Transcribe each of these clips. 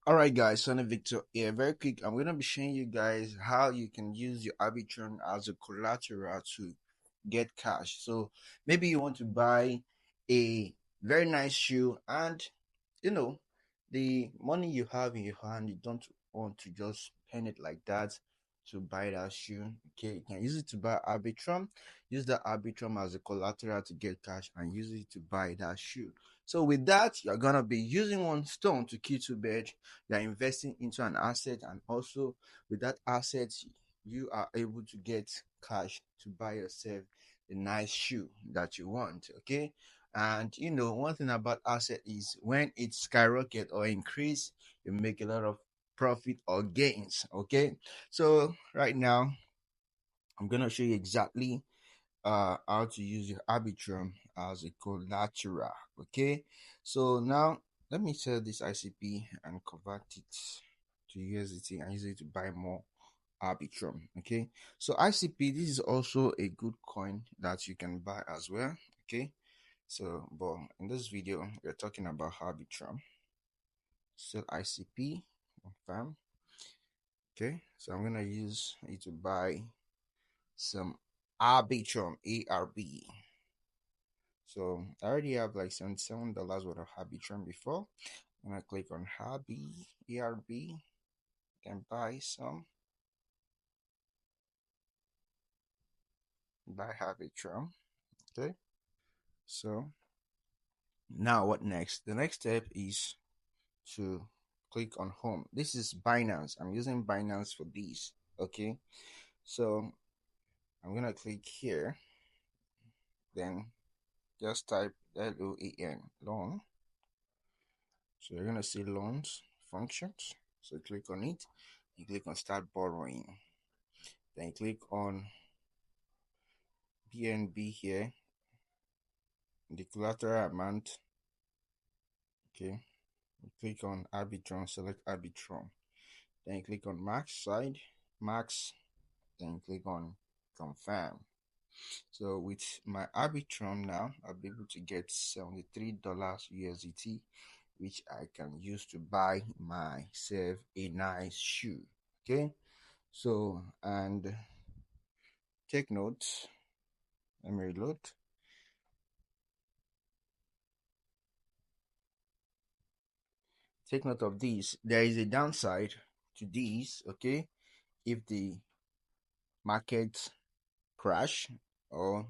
All right, guys, Sonny Victor here. Very quick, I'm going to be showing you guys how you can use your Arbitrum as a collateral to get cash. So maybe you want to buy a very nice shoe, and you know the money you have in your hand, you don't want to just spend it like that to buy that shoe. Okay, you can use it to buy Arbitrum. Use the Arbitrum as a collateral to get cash, and use it to buy that shoe. So with that, you're gonna be using one stone to kill two birds. You're investing into an asset, and also with that asset you are able to get cash to buy yourself the nice shoe that you want. Okay, and one thing about asset is when it skyrocket or increase, you make a lot of profit or gains. Okay, so right now I'm gonna show you exactly how to use your Arbitrum as a collateral. Okay, so now let me sell this ICP and convert it to USDT and use it to buy more Arbitrum. Okay, so ICP, this is also a good coin that you can buy as well. Okay, so but in this video we're talking about Arbitrum. Sell ICP, confirm. Okay, so I'm gonna use it to buy some Arbitrum, ARB. So I already have like $77 worth of Arbitrum before. I'm gonna click on Hobby, ARB, can buy some, buy Arbitrum. Okay, so now what next? The next step is to click on home. This is Binance. I'm using Binance for this. Okay, so I'm gonna click here, then just type LOAN, loan. So you're gonna see loans functions. So click on it. You click on start borrowing. Then click on BNB here, the collateral amount. Okay, you click on Arbitrum, select Arbitrum. Then you click on max side, max. Then click on confirm. So with my Arbitrum now, I'll be able to get $73 USDT, which I can use to buy myself a nice shoe. Okay, so and take note. Let me reload. Take note of this. There is a downside to this. Okay, if the market crash or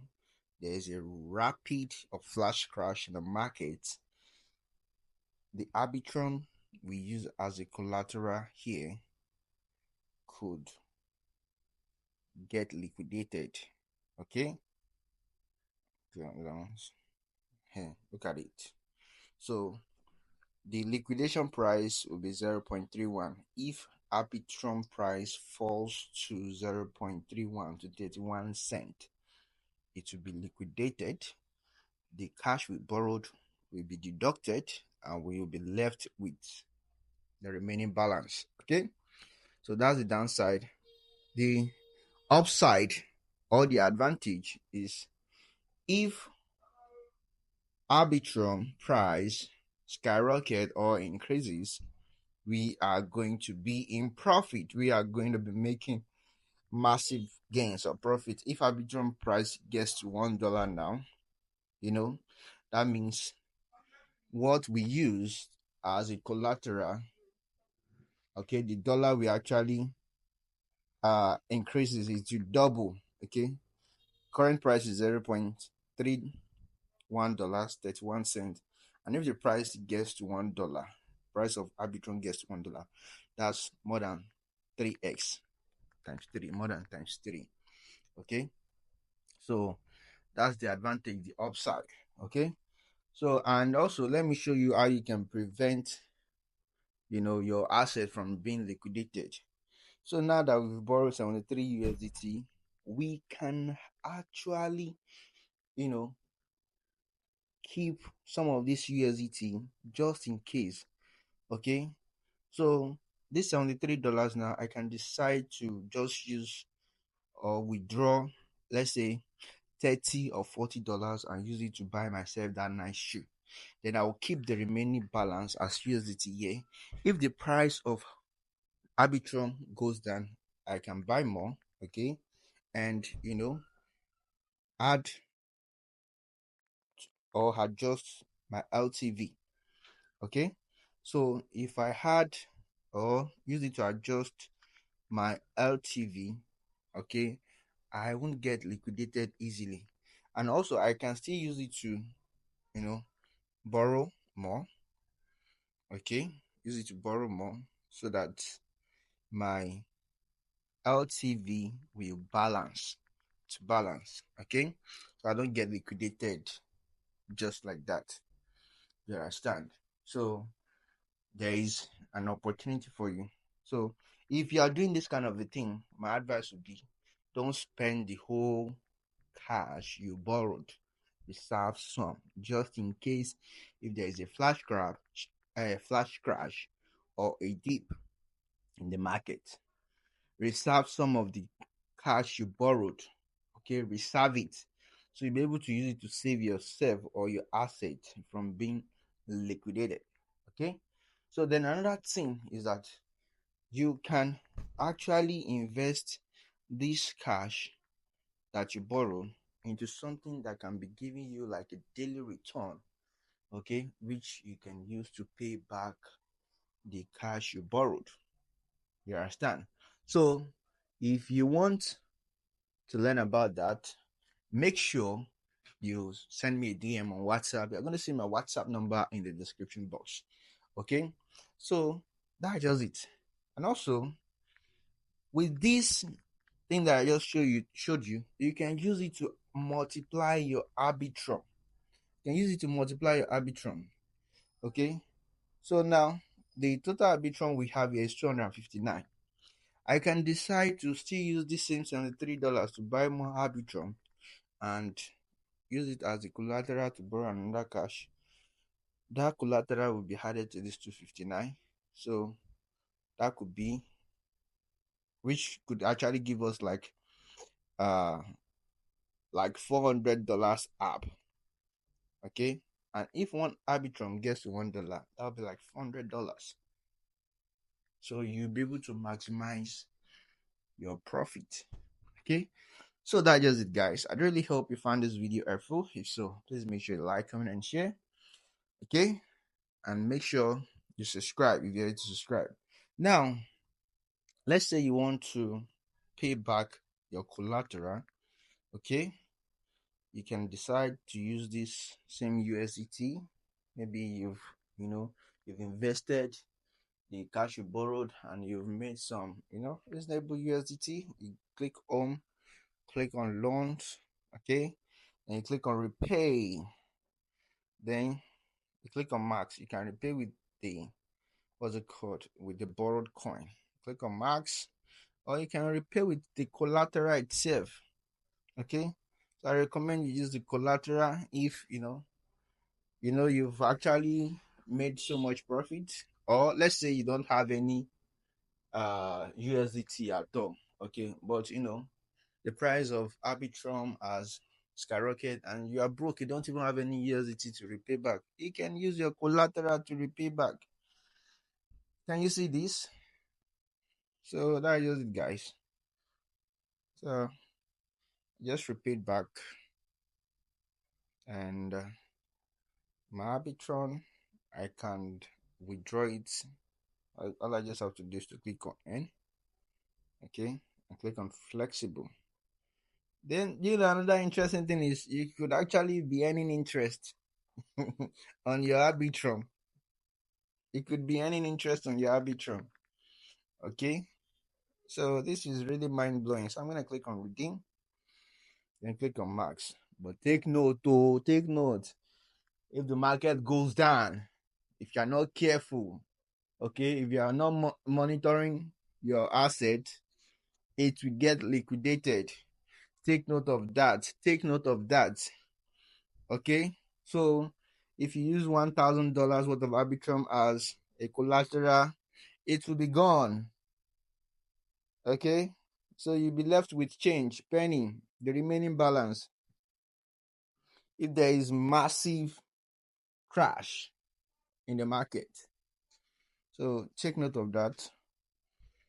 there is a rapid or flash crash in the market, the Arbitrum we use as a collateral here could get liquidated. Okay, here, look at it. So the liquidation price will be 0.31. If Arbitrum price falls to 0.31 to 31 cent, it will be liquidated. The cash we borrowed will be deducted, and we will be left with the remaining balance. Okay, so that's the downside. The upside or the advantage is if Arbitrum price skyrocket or increases, we are going to be in profit. We are going to be making massive gains or profit. If Arbitrum price gets to $1 now, that means what we use as a collateral, okay, the dollar we actually increases is to double. Okay, current price is $0.31 31 cents, and if the price gets to $1, price of Arbitrum gets to $1, that's more than 3x times 3, more than times 3. Okay, so that's the advantage, the upside. Okay, so and also let me show you how you can prevent your asset from being liquidated. So now that we've borrowed 73 USDT, we can actually keep some of this USDT just in case. Okay, so this $73 now, I can decide to just use or withdraw, let's say $30 or $40, and use it to buy myself that nice shoe. then I will keep the remaining balance as USDT here. If the price of Arbitrum goes down, I can buy more, okay, and add or adjust my LTV, okay. So if I had or use it to adjust my LTV, okay, I won't get liquidated easily. And also I can still use it to, borrow more, okay, use it to borrow more so that my LTV will balance, okay, so I don't get liquidated just like that. You understand? So there is an opportunity for you. So if you are doing this kind of a thing, my advice would be don't spend the whole cash you borrowed. Reserve some just in case if there is a flash crash or a dip in the market. Reserve some of the cash you borrowed. Okay, reserve it. So you'll be able to use it to save yourself or your asset from being liquidated. Okay. So then another thing is that you can actually invest this cash that you borrow into something that can be giving you like a daily return, okay, which you can use to pay back the cash you borrowed. You understand? So if you want to learn about that, make sure you send me a DM on WhatsApp. You're going to see my WhatsApp number in the description box. Okay? So that's just it. And also, with this thing that I just showed you, you can use it to multiply your Arbitrum. You can use it to multiply your Arbitrum. Okay? So now the total Arbitrum we have here is 259. I can decide to still use this same $73 to buy more Arbitrum and use it as a collateral to borrow another cash. That collateral will be added to this 259. So that could be, which could actually give us uh $400 up. Okay. And if one Arbitrum gets to $1, that'll be like $400. So you'll be able to maximize your profit. Okay. So that's just it, guys. I really hope you found this video helpful. If so, please make sure you like, comment, and share. Okay. And make sure you subscribe if you're ready to subscribe. Now, let's say you want to pay back your collateral. Okay. You can decide to use this same USDT. Maybe you've invested the cash you borrowed and you've made some, reasonable USDT. You click home, click on loans, okay, and you click on repay. Then you click on max. You can repay with the what's it called, with the borrowed coin. Click on max, or you can repay with the collateral itself. Okay, so I recommend you use the collateral if you've actually made so much profit, or let's say you don't have any USDT at all. Okay, but the price of Arbitrum has skyrocketed and you are broke, you don't even have any USDT to repay back. You can use your collateral to repay back. Can you see this? So that's just it, guys. So just repeat back, and my Arbitrum, I can withdraw it. All I just have to do is to click on N, okay, and click on flexible. Then another interesting thing is you could actually be earning interest on your Arbitrum. You could be earning interest on your Arbitrum. Okay, so this is really mind blowing. So I'm gonna click on redeem, then click on max. But take note, take note. If the market goes down, if you're not careful, okay, if you are not monitoring your asset, it will get liquidated. Take note of that. Take note of that. Okay, so if you use $1,000 worth of Arbitrum as a collateral, it will be gone. Okay, so you'll be left with change, penny, the remaining balance. If there is massive crash in the market. So take note of that.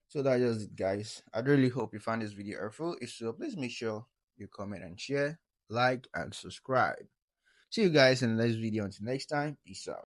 So that's just it, guys. I really hope you found this video helpful. If so, please make sure you comment and share, like, and subscribe. See you guys in the next video. Until next time, peace out.